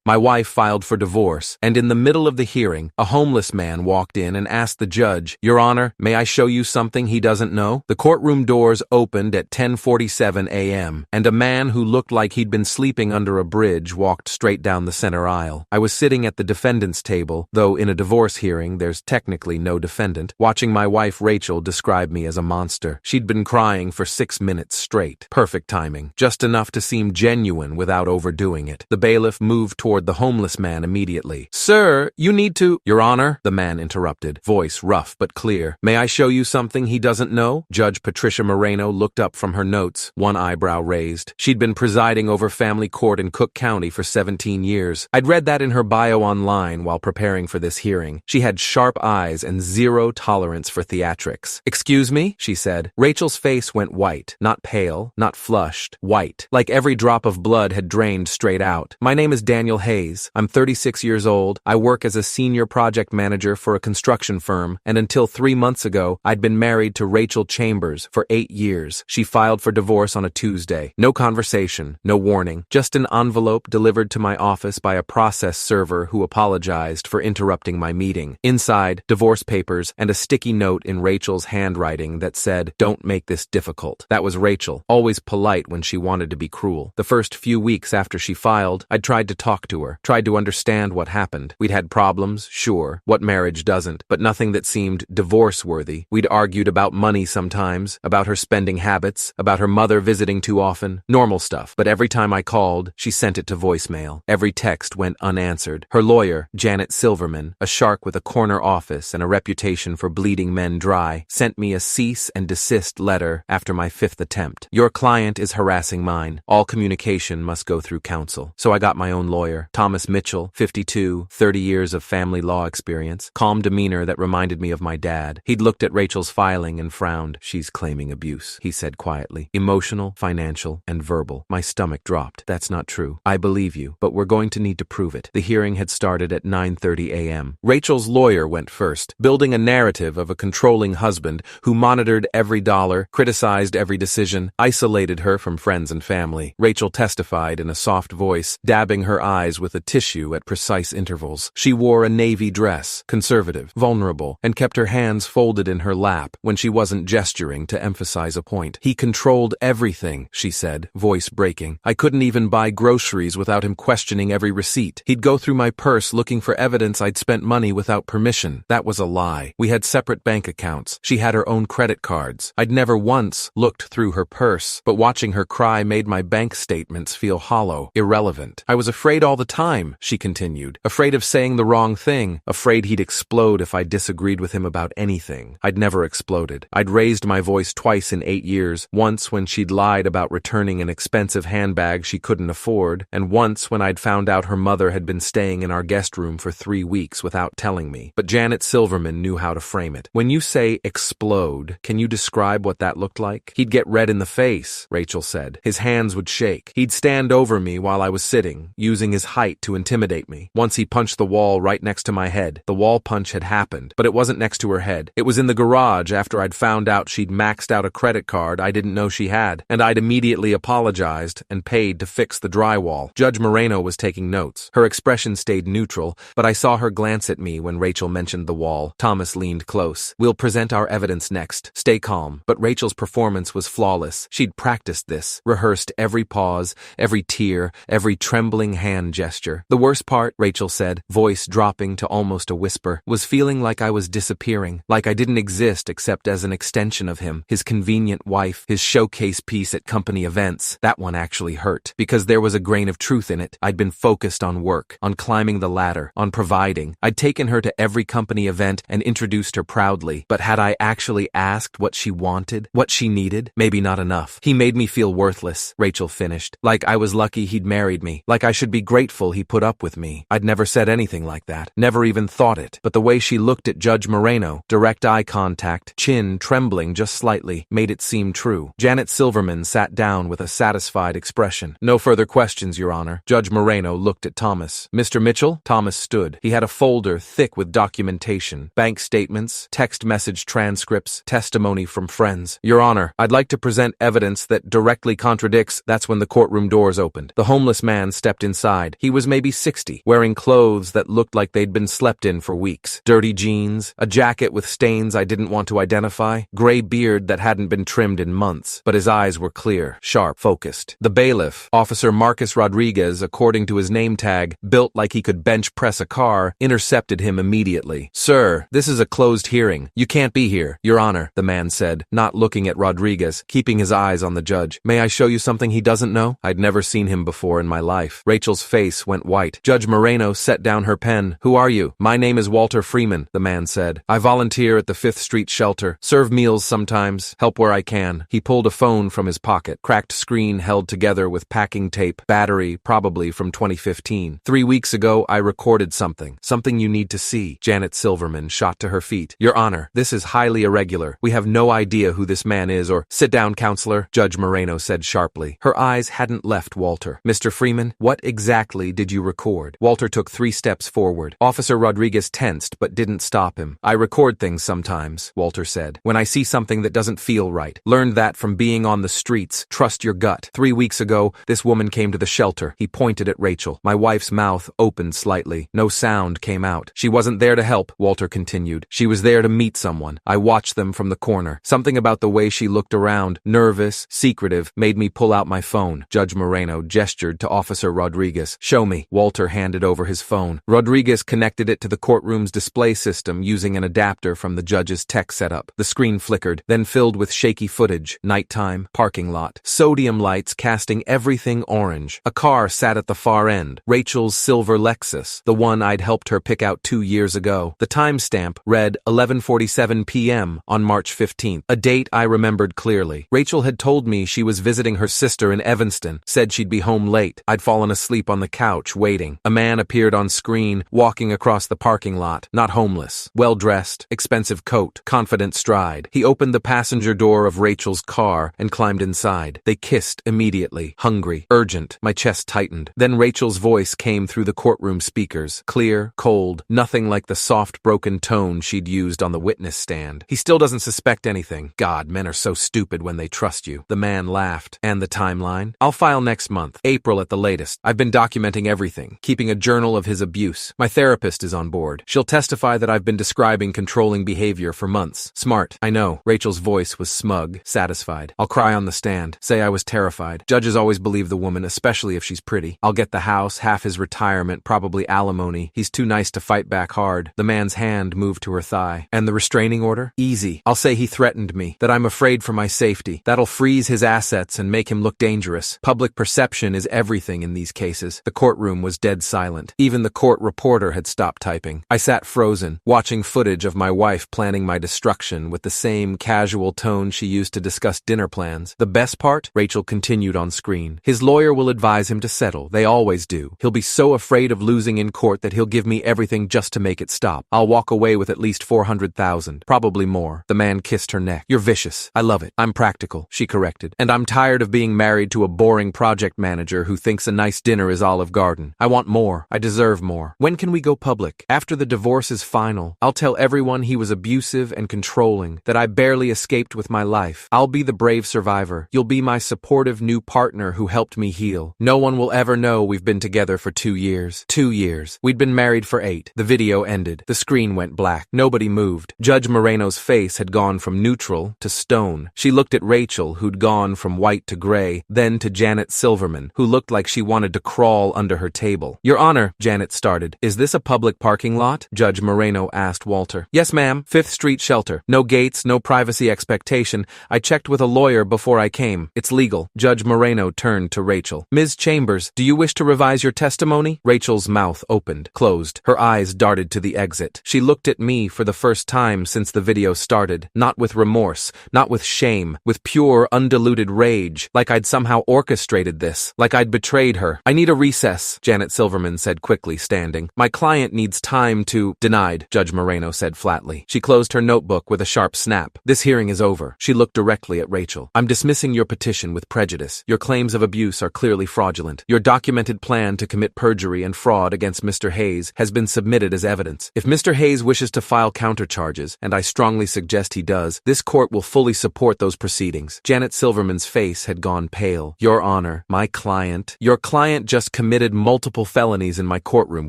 My wife filed for divorce, and in the middle of the hearing, a homeless man walked in and asked the judge, "Your Honor, may I show you something he doesn't know?" The courtroom doors opened at 10:47 a.m., and a man who looked like he'd been sleeping under a bridge walked straight down the center aisle. I was sitting at the defendant's table, though in a divorce hearing there's technically no defendant, watching my wife Rachel describe me as a monster. She'd been crying for 6 minutes straight. Perfect timing. Just enough to seem genuine without overdoing it. The bailiff moved toward the homeless man immediately. "Sir, you need to—" "Your Honor," the man interrupted, voice rough but clear. "May I show you something he doesn't know?" Judge Patricia Moreno looked up from her notes, one eyebrow raised. She'd been presiding over family court in Cook County for 17 years. I'd read that in her bio online while preparing for this hearing. She had sharp eyes and zero tolerance for theatrics. "Excuse me?" she said. Rachel's face went white, not pale, not flushed, white, like every drop of blood had drained straight out. "My name is Daniel Hayes. I'm 36 years old. I work as a senior project manager for a construction firm, and until 3 months ago, I'd been married to Rachel Chambers for 8 years. She filed for divorce on a Tuesday. No conversation, no warning, just an envelope delivered to my office by a process server who apologized for interrupting my meeting. Inside, divorce papers and a sticky note in Rachel's handwriting that said, 'Don't make this difficult.' That was Rachel, always polite when she wanted to be cruel. The first few weeks after she filed, I'd tried to talk to her, tried to understand what happened. We'd had problems, sure, what marriage doesn't, but nothing that seemed divorce-worthy. We'd argued about money sometimes, about her spending habits, about her mother visiting too often, normal stuff. But every time I called, she sent it to voicemail. Every text went unanswered. Her lawyer, Janet Silverman, a shark with a corner office and a reputation for bleeding men dry, sent me a cease and desist letter after my 5th attempt. "Your client is harassing mine. All communication must go through counsel." So I got my own lawyer, Thomas Mitchell, 52, 30 years of family law experience, calm demeanor that reminded me of my dad. He'd looked at Rachel's filing and frowned. "She's claiming abuse," he said quietly. "Emotional, financial, and verbal." My stomach dropped. "That's not true. I believe you, but we're going to need to prove it." The hearing had started at 9:30 a.m. Rachel's lawyer went first, building a narrative of a controlling husband who monitored every dollar, criticized every decision, isolated her from friends and family. Rachel testified in a soft voice, dabbing her eyes with a tissue at precise intervals. She wore a navy dress, conservative, vulnerable, and kept her hands folded in her lap when she wasn't gesturing to emphasize a point. "He controlled everything," she said, voice breaking. "I couldn't even buy groceries without him questioning every receipt. He'd go through my purse looking for evidence I'd spent money without permission. That was a lie. We had separate bank accounts. She had her own credit cards. I'd never once looked through her purse, but watching her cry made my bank statements feel hollow, irrelevant. I was afraid all the time," she continued, "afraid of saying the wrong thing, afraid he'd explode if I disagreed with him about anything. I'd never exploded. I'd raised my voice twice in 8 years, once when she'd lied about returning an expensive handbag she couldn't afford, and once when I'd found out her mother had been staying in our guest room for 3 weeks without telling me. But Janet Silverman knew how to frame it. "When you say explode, can you describe what that looked like?" "He'd get red in the face," Rachel said. "His hands would shake. He'd stand over me while I was sitting, using his height to intimidate me. Once he punched the wall right next to my head. The wall punch had happened, but it wasn't next to her head. It was in the garage after I'd found out she'd maxed out a credit card I didn't know she had, and I'd immediately apologized and paid to fix the drywall." Judge Moreno was taking notes. Her expression stayed neutral, but I saw her glance at me when Rachel mentioned the wall. Thomas leaned close. "We'll present our evidence next. Stay calm." But Rachel's performance was flawless. She'd practiced this, rehearsed every pause, every tear, every trembling hand gesture. "The worst part," Rachel said, voice dropping to almost a whisper, "was feeling like I was disappearing, like I didn't exist except as an extension of him, his convenient wife, his showcase piece at company events. That one actually hurt, because there was a grain of truth in it. I'd been focused on work, on climbing the ladder, on providing. I'd taken her to every company event and introduced her proudly, but had I actually asked what she wanted, what she needed? Maybe not enough. He made me feel worthless," Rachel finished, "like I was lucky he'd married me, like I should be grateful he put up with me. I'd never said anything like that, never even thought it, but the way she looked at Judge Moreno, direct eye contact, chin trembling just slightly, made it seem true." Janet Silverman sat down with a satisfied expression. "No further questions, Your Honor." Judge Moreno looked at Thomas. "Mr. Mitchell?" Thomas stood. He had a folder thick with documentation, bank statements, text message transcripts, testimony from friends. "Your Honor, I'd like to present evidence that directly contradicts." That's when the courtroom doors opened. The homeless man stepped inside, stared. He was maybe 60, wearing clothes that looked like they'd been slept in for weeks. Dirty jeans, a jacket with stains I didn't want to identify, gray beard that hadn't been trimmed in months, but his eyes were clear, sharp, focused. The bailiff, Officer Marcus Rodriguez, according to his name tag, built like he could bench press a car, intercepted him immediately. "Sir, this is a closed hearing. You can't be here, Your Honor," the man said, not looking at Rodriguez, keeping his eyes on the judge. "May I show you something he doesn't know?" I'd never seen him before in my life. Rachel's face went white. Judge Moreno set down her pen. "Who are you?" "My name is Walter Freeman," the man said. "I volunteer at the 5th Street shelter, serve meals sometimes, help where I can." He pulled a phone from his pocket, cracked screen held together with packing tape, battery probably from 2015. "3 weeks ago, I recorded something you need to see." Janet Silverman shot to her feet. "Your Honor, this is highly irregular. We have no idea who this man is or—" "Sit down, counselor," Judge Moreno said sharply. Her eyes hadn't left Walter. "Mr. Freeman, what exactly did you record?" Walter took 3 steps forward. Officer Rodriguez tensed but didn't stop him. "I record things sometimes," Walter said, "when I see something that doesn't feel right. Learned that from being on the streets. Trust your gut. 3 weeks ago, this woman came to the shelter." He pointed at Rachel. My wife's mouth opened slightly. No sound came out. "She wasn't there to help," Walter continued. "She was there to meet someone. I watched them from the corner. Something about the way she looked around, nervous, secretive, made me pull out my phone." Judge Moreno gestured to Officer Rodriguez. "Show me." Walter handed over his phone. Rodriguez connected it to the courtroom's display system using an adapter from the judge's tech setup. The screen flickered, then filled with shaky footage. Nighttime, parking lot, sodium lights casting everything orange. A car sat at the far end, Rachel's silver Lexus, the one I'd helped her pick out 2 years ago. The timestamp read 11:47 p.m. on March 15th, a date I remembered clearly. Rachel had told me she was visiting her sister in Evanston, said she'd be home late. I'd fallen asleep on the couch, waiting. A man appeared on screen, walking across the parking lot, not homeless. Well-dressed, expensive coat, confident stride. He opened the passenger door of Rachel's car and climbed inside. They kissed immediately, hungry, urgent. My chest tightened. Then Rachel's voice came through the courtroom speakers, clear, cold, nothing like the soft, broken tone she'd used on the witness stand. "He still doesn't suspect anything. God, men are so stupid when they trust you." The man laughed. "And the timeline?" "I'll file next month, April at the latest. I've been documenting everything, keeping a journal of his abuse. My therapist is on board. She'll testify that I've been describing controlling behavior for months. Smart, I know." Rachel's voice was smug, satisfied. "I'll cry on the stand, say I was terrified. Judges always believe the woman, especially if she's pretty. I'll get the house, half his retirement, probably alimony. He's too nice to fight back hard." The man's hand moved to her thigh. "And the restraining order?" "Easy. I'll say he threatened me, that I'm afraid for my safety. That'll freeze his assets and make him look dangerous. Public perception is everything in these cases." The courtroom was dead silent. Even the court reporter had stopped typing. I sat frozen, watching footage of my wife planning my destruction with the same casual tone she used to discuss dinner plans. "The best part?" Rachel continued on screen. "His lawyer will advise him to settle. They always do. He'll be so afraid of losing in court that he'll give me everything just to make it stop. I'll walk away with at least 400,000, probably more." The man kissed her neck. "You're vicious. I love it. I'm practical," she corrected. "And I'm tired of being married to a boring project manager who thinks a nice dinner is Olive Garden. I want more. I deserve more. When can we go public? After the divorce is final, I'll tell everyone he was abusive and controlling, that I barely escaped with my life. I'll be the brave survivor. You'll be my supportive new partner who helped me heal. No one will ever know we've been together for 2 years. 2 years. We'd been married for 8. The video ended. The screen went black. Nobody moved. Judge Moreno's face had gone from neutral to stone. She looked at Rachel, who'd gone from white to gray, then to Janet Silverman, who looked like she wanted to crawl under her table. "Your Honor," Janet started. "Is this a public parking lot?" Judge Moreno asked Walter. "Yes, ma'am. 5th Street shelter. No gates, no privacy expectation. I checked with a lawyer before I came. It's legal." Judge Moreno turned to Rachel. "Ms. Chambers, do you wish to revise your testimony?" Rachel's mouth opened, closed. Her eyes darted to the exit. She looked at me for the first time since the video started, not with remorse, not with shame, with pure, undiluted rage, like I'd somehow orchestrated this, like I'd betrayed her. "I need a recess," Janet Silverman said quickly, standing. "My client needs time to—" "Denied," Judge Moreno said flatly. She closed her notebook with a sharp snap. "This hearing is over." She looked directly at Rachel. "I'm dismissing your petition with prejudice. Your claims of abuse are clearly fraudulent. Your documented plan to commit perjury and fraud against Mr. Hayes has been submitted as evidence. If Mr. Hayes wishes to file countercharges, and I strongly suggest he does, this court will fully support those proceedings." Janet Silverman's face had gone pale. "Your Honor, my client. Your client just committed committed multiple felonies in my courtroom,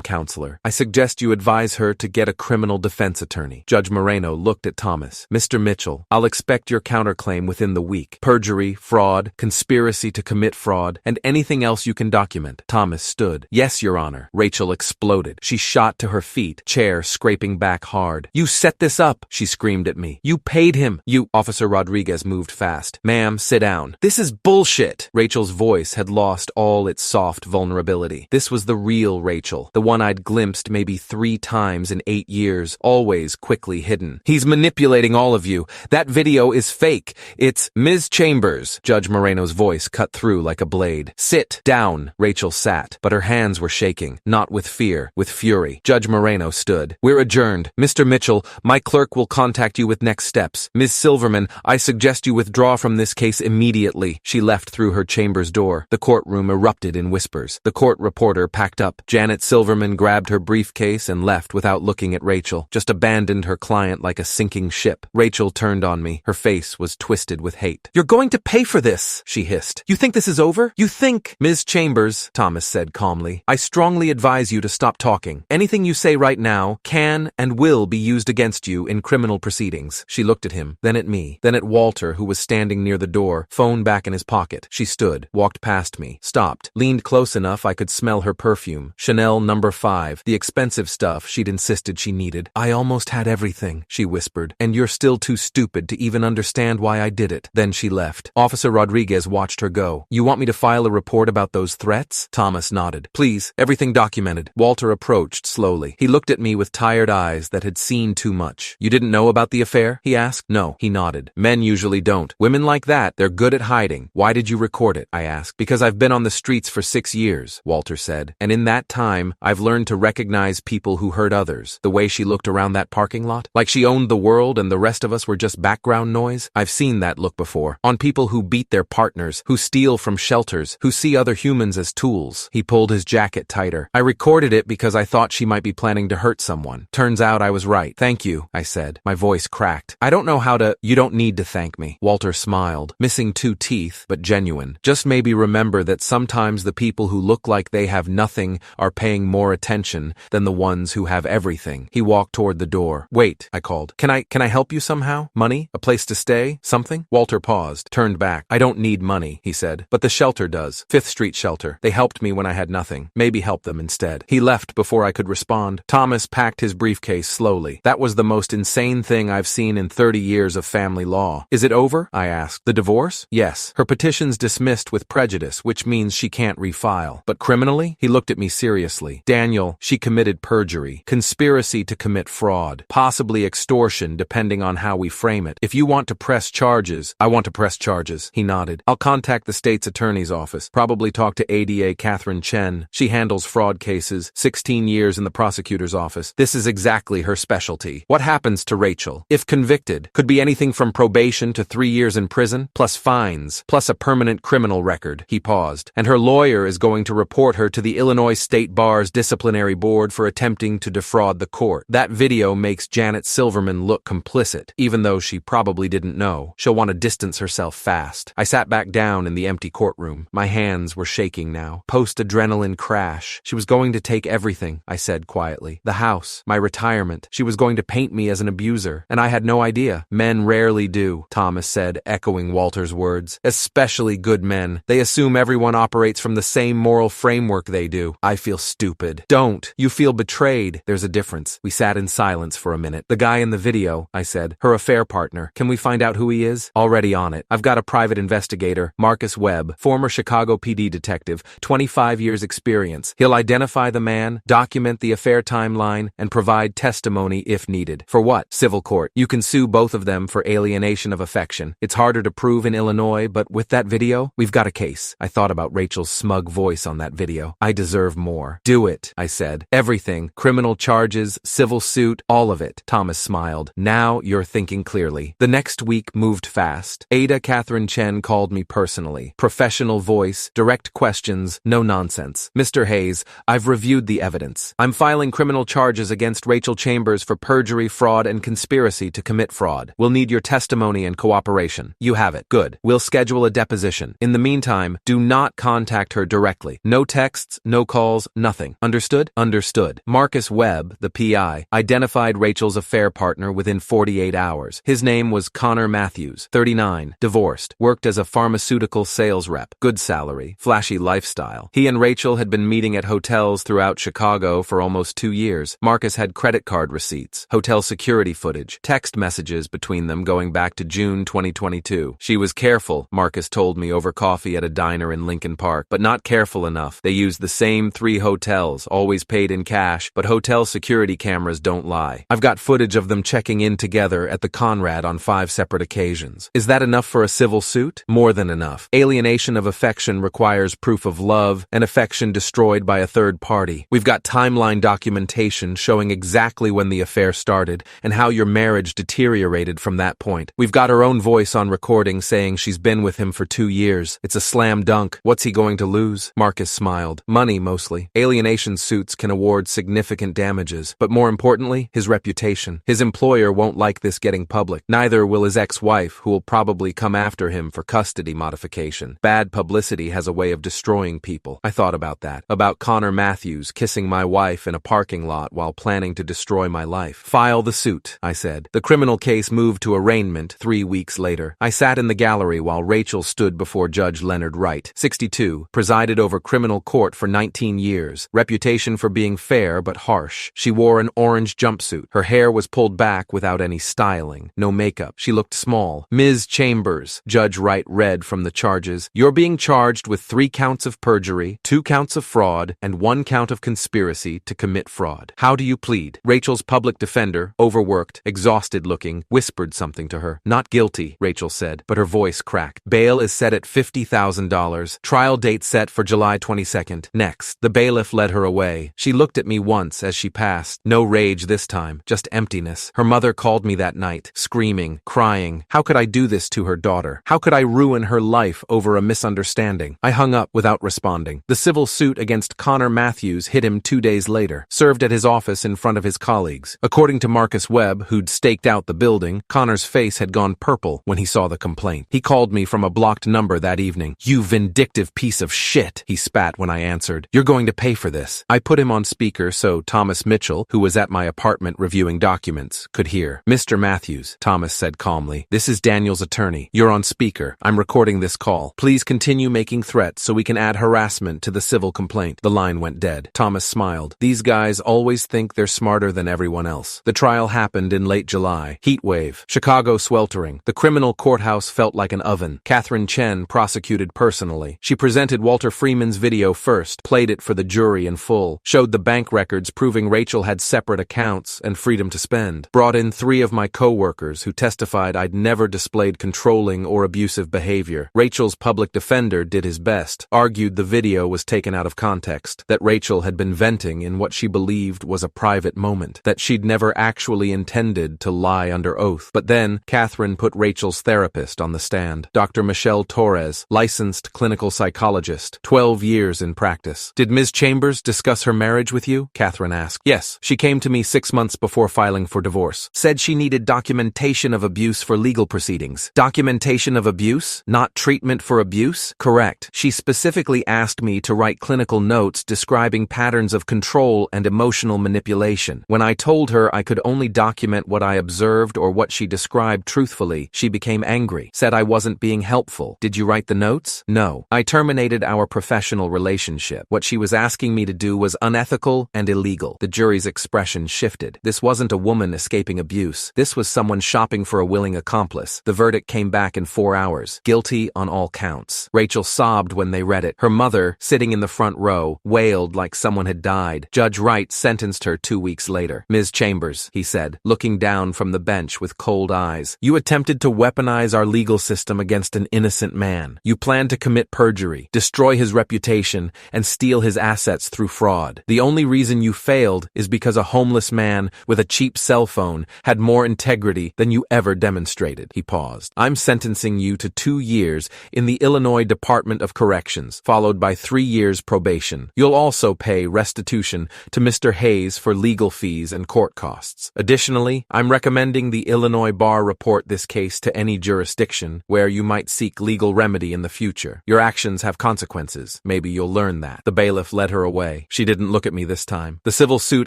counselor. I suggest you advise her to get a criminal defense attorney. Judge Moreno looked at Thomas. Mr. Mitchell, I'll expect your counterclaim within the week. Perjury, fraud, conspiracy to commit fraud, and anything else you can document. Thomas stood. Yes, Your Honor. Rachel exploded. She shot to her feet, chair scraping back hard. You set this up, she screamed at me. You paid him. You. Officer Rodriguez moved fast. Ma'am, sit down. This is bullshit. Rachel's voice had lost all its soft vulnerability. This was the real Rachel, the one I'd glimpsed maybe 3 times in 8 years, always quickly hidden. He's manipulating all of you. That video is fake. It's Ms. Chambers. Judge Moreno's voice cut through like a blade. Sit down. Rachel sat, but her hands were shaking, not with fear, with fury. Judge Moreno stood. We're adjourned. Mr. Mitchell, my clerk will contact you with next steps. Ms. Silverman, I suggest you withdraw from this case immediately. She left through her chamber's door. The courtroom erupted in whispers. The court reporter packed up. Janet Silverman grabbed her briefcase and left without looking at Rachel, just abandoned her client like a sinking ship. Rachel turned on me. Her face was twisted with hate. You're going to pay for this, she hissed. You think this is over? You think? Ms. Chambers, Thomas said calmly, I strongly advise you to stop talking. Anything you say right now can and will be used against you in criminal proceedings. She looked at him, then at me, then at Walter, who was standing near the door, phone back in his pocket. She stood, walked past me, stopped, leaned close enough I could smell her perfume. Chanel No. 5, the expensive stuff she'd insisted she needed. I almost had everything, she whispered, and you're still too stupid to even understand why I did it. Then she left. Officer Rodriguez watched her go. You want me to file a report about those threats? Thomas nodded. Please, everything documented. Walter approached slowly. He looked at me with tired eyes that had seen too much. You didn't know about the affair? He asked. No, he nodded. Men usually don't. Women like that, they're good at hiding. Why did you record it? I asked. Because I've been on the streets for 6 years, Walter said. And in that time, I've learned to recognize people who hurt others. The way she looked around that parking lot, like she owned the world and the rest of us were just background noise. I've seen that look before. On people who beat their partners, who steal from shelters, who see other humans as tools. He pulled his jacket tighter. I recorded it because I thought she might be planning to hurt someone. Turns out I was right. Thank you, I said. My voice cracked. I don't know how to. You don't need to thank me. Walter smiled, missing 2 teeth, but genuine. Just maybe remember that sometimes the people who look like they have nothing are paying more attention than the ones who have everything. He walked toward the door. Wait, I called. Can I help you somehow? Money? A place to stay? Something? Walter paused, turned back. I don't need money, he said, but the shelter does. 5th Street shelter. They helped me when I had nothing. Maybe help them instead. He left before I could respond. Thomas packed his briefcase slowly. That was the most insane thing I've seen in 30 years of family law. Is it over? I asked. The divorce? Yes. Her petition's dismissed with prejudice, which means she can't refile. But criminally? He looked at me seriously. Daniel, she committed perjury, conspiracy to commit fraud, possibly extortion depending on how we frame it. If you want to press charges, I want to press charges. He nodded. I'll contact the state's attorney's office, probably talk to ADA Catherine Chen. She handles fraud cases, 16 years in the prosecutor's office. This is exactly her specialty. What happens to Rachel? If convicted, could be anything from probation to 3 years in prison, plus fines, plus a permanent criminal record. He paused. And her lawyer is going to report her to the Illinois State Bar's disciplinary board for attempting to defraud the court. That video makes Janet Silverman look complicit, even though she probably didn't know. She'll want to distance herself fast. I sat back down in the empty courtroom. My hands were shaking now. Post-adrenaline crash. She was going to take everything, I said quietly. The house, my retirement. She was going to paint me as an abuser, and I had no idea. Men rarely do, Thomas said, echoing Walter's words. Especially good men. They assume everyone operates from the same moral framework they do. I feel stupid. Don't. You feel betrayed. There's a difference. We sat in silence for a minute. The guy in the video, I said. Her affair partner. Can we find out who he is? Already on it. I've got a private investigator, Marcus Webb, former Chicago PD detective, 25 years experience. He'll identify the man, document the affair timeline, and provide testimony if needed. For what? Civil court. You can sue both of them for alienation of affection. It's harder to prove in Illinois, but with that video, we've got a case. I thought about Rachel's smug voice on that video. I deserve more. Do it, I said. Everything. Criminal charges, civil suit, all of it. Thomas smiled. Now you're thinking clearly. The next week moved fast. Ada Catherine Chen called me personally. Professional voice, direct questions, no nonsense. Mr. Hayes, I've reviewed the evidence. I'm filing criminal charges against Rachel Chambers for perjury, fraud, and conspiracy to commit fraud. We'll need your testimony and cooperation. You have it. Good. We'll schedule a deposition. In the meantime, do not contact her directly. No texts, no calls, nothing. Understood? Understood. Marcus Webb, the PI, identified Rachel's affair partner within 48 hours. His name was Connor Matthews, 39, divorced, worked as a pharmaceutical sales rep, good salary, flashy lifestyle. He and Rachel had been meeting at hotels throughout Chicago for almost 2 years. Marcus had credit card receipts, hotel security footage, text messages between them going back to June 2022. She was careful, Marcus told me over coffee at a diner in Lincoln Park, but not careful enough. They used the same 3 hotels, always paid in cash, but hotel security cameras don't lie. I've got footage of them checking in together at the Conrad on 5 separate occasions. Is that enough for a civil suit? More than enough. Alienation of affection requires proof of love and affection destroyed by a third party. We've got timeline documentation showing exactly when the affair started and how your marriage deteriorated from that point. We've got her own voice on recording saying she's been with him for 2 years. It's a slam dunk. What's he going to lose? Marcus smiled. Money, mostly. Alienation suits can award significant damages, but more importantly, his reputation. His employer won't like this getting public. Neither will his ex-wife, who will probably come after him for custody modification. Bad publicity has a way of destroying people. I thought about that. About Connor Matthews kissing my wife in a parking lot while planning to destroy my life. File the suit, I said. The criminal case moved to arraignment 3 weeks later. I sat in the gallery while Rachel stood before Judge Leonard Wright, 62, presided over criminal court for 19 years, reputation for being fair but harsh. She wore an orange jumpsuit. Her hair was pulled back without any styling, no makeup. She looked small. Ms. Chambers, Judge Wright read from the charges. You're being charged with 3 counts of perjury, 2 counts of fraud, and 1 count of conspiracy to commit fraud. How do you plead? Rachel's public defender, overworked, exhausted looking, whispered something to her. Not guilty, Rachel said, but her voice cracked. Bail is set at $50,000. Trial date set for July 22nd. Next. The bailiff led her away. She looked at me once as she passed. No rage this time, just emptiness. Her mother called me that night, screaming, crying. How could I do this to her daughter? How could I ruin her life over a misunderstanding? I hung up without responding. The civil suit against Connor Matthews hit him 2 days later, served at his office in front of his colleagues. According to Marcus Webb, who'd staked out the building, Connor's face had gone purple when he saw the complaint. He called me from a blocked number that evening. You vindictive piece of shit, he spat when I answered. You're going to pay for this. I put him on speaker so Thomas Mitchell, who was at my apartment reviewing documents, could hear. Mr. Matthews, Thomas said calmly, this is Daniel's attorney. You're on speaker. I'm recording this call. Please continue making threats so we can add harassment to the civil complaint. The line went dead. Thomas smiled. These guys always think they're smarter than everyone else. The trial happened in late July. Heat wave. Chicago sweltering. The criminal courthouse felt like an oven. Catherine Chen prosecuted personally. She presented Walter Freeman's video first, played it for the jury in full, showed the bank records proving Rachel had separate accounts and freedom to spend, brought in 3 of my co-workers who testified I'd never displayed controlling or abusive behavior. Rachel's public defender did his best, argued the video was taken out of context, that Rachel had been venting in what she believed was a private moment, that she'd never actually intended to lie under oath. But then, Catherine put Rachel's therapist on the stand, Dr. Michelle Torres, licensed clinical psychologist, 12 years in practice. Did Ms. Chambers discuss her marriage with you? Catherine asked. Yes, she came to me 6 months before filing for divorce. Said she needed documentation of abuse for legal proceedings. Documentation of abuse, not treatment for abuse? Correct. She specifically asked me to write clinical notes describing patterns of control and emotional manipulation. When I told her I could only document what I observed or what she described truthfully, she became angry, said I wasn't being helpful. Did you write the notes? No. I terminated our professional relationship. What she was asking me to do was unethical and illegal. The jury's expression shifted. This wasn't a woman escaping abuse. This was someone shopping for a willing accomplice. The verdict came back in 4 hours. Guilty on all counts. Rachel sobbed when they read it. Her mother, sitting in the front row, wailed like someone had died. Judge Wright sentenced her 2 weeks later. Ms. Chambers, he said, looking down from the bench with cold eyes, you attempted to weaponize our legal system against an innocent man. You planned to commit perjury, destroy his reputation, and steal his assets through fraud. The only reason you failed is because a homeless man with a cheap cell phone had more integrity than you ever demonstrated. He paused. I'm sentencing you to 2 years in the Illinois Department of Corrections, followed by 3 years probation. You'll also pay restitution to Mr. Hayes for legal fees and court costs. Additionally, I'm recommending the Illinois Bar report this case to any jurisdiction where you might seek legal remedy in the future. Your actions have consequences. Maybe you'll learn that. The bailiff led her away. She didn't look at me this time. The civil suit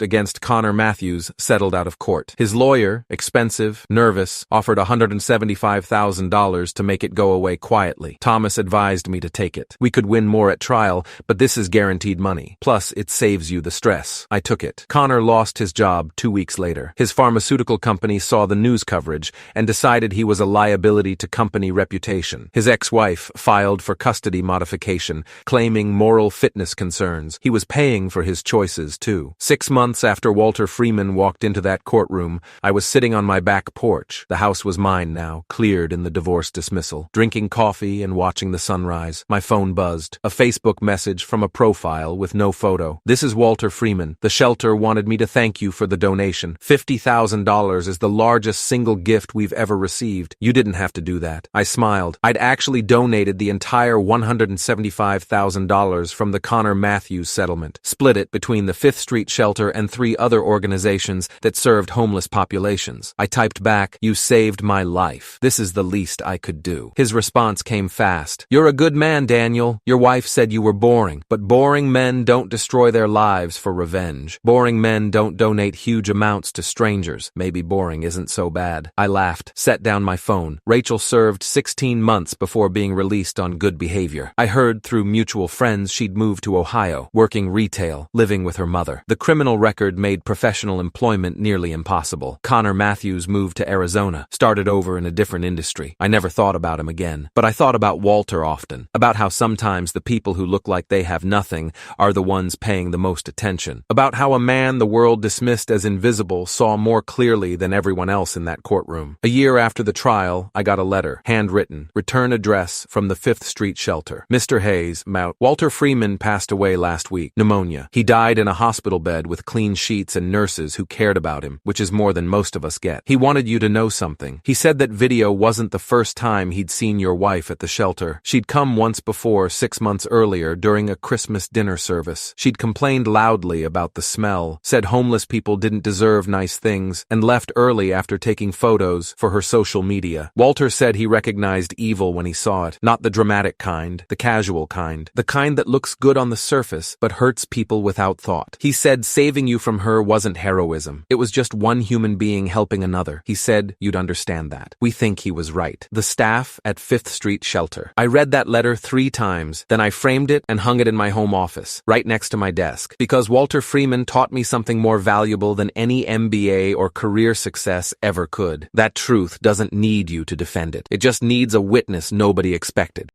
against Connor Matthews settled out of court. His lawyer, expensive, nervous, offered $175,000 to make it go away quietly. Thomas advised me to take it. We could win more at trial, but this is guaranteed money. Plus, it saves you the stress. I took it. Connor lost his job 2 weeks later. His pharmaceutical company saw the news coverage and decided he was a liability to company reputation. His ex-wife filed for custody modification, claiming moral fitness concerns. He was paying for his choices, too. 6 months after Walter Freeman walked into that courtroom, I was sitting on my back porch. The house was mine now, cleared in the divorce dismissal. Drinking coffee and watching the sunrise. My phone buzzed. A Facebook message from a profile with no photo. "This is Walter Freeman. The shelter wanted me to thank you for the donation. $50,000 is the largest single gift we've ever received. You didn't have to do that." I smiled. I'd actually donated the entire $175,000 from the Connor Matthews settlement, split it between the 5th Street Shelter and 3 other organizations that served homeless populations. I typed back, "You saved my life. This is the least I could do." His response came fast. "You're a good man, Daniel. Your wife said you were boring, but boring men don't destroy their lives for revenge. Boring men don't donate huge amounts to strangers. Maybe boring isn't so bad." I laughed, set down my phone. Rachel served 16 months before being released on good behavior. I heard through mutual friends she'd moved to Ohio, working retail, living with her mother. The criminal record made professional employment nearly impossible. Connor Matthews moved to Arizona, started over in a different industry. I never thought about him again, but I thought about Walter often, about how sometimes the people who look like they have nothing are the ones paying the most attention, about how a man the world dismissed as invisible saw more clearly than everyone else in that courtroom. A year after the trial, I got a letter, handwritten, return address from the 5th Street Shelter. "Mr. Hayes, Walter Freeman passed away last week. Pneumonia. He died in a hospital bed with clean sheets and nurses who cared about him, which is more than most of us get. He wanted you to know something. He said that video wasn't the first time he'd seen your wife at the shelter. She'd come once before 6 months earlier during a Christmas dinner service. She'd complained loudly about the smell, said homeless people didn't deserve nice things, and left early after taking photos for her social media. Walter said he recognized evil when he saw it, not the dramatic kind, the casual kind, the kind that looks good on the surface but hurts people without thought. He said saving you from her wasn't heroism. It was just one human being helping another. He said you'd understand that." We think he was right. The staff at 5th Street Shelter. I read that letter 3 times, then I framed it and hung it in my home office, right next to my desk, because Walter Freeman taught me something more valuable than any MBA or career success ever could. That truth doesn't need you to defend it. It just needs a witness nobody expected.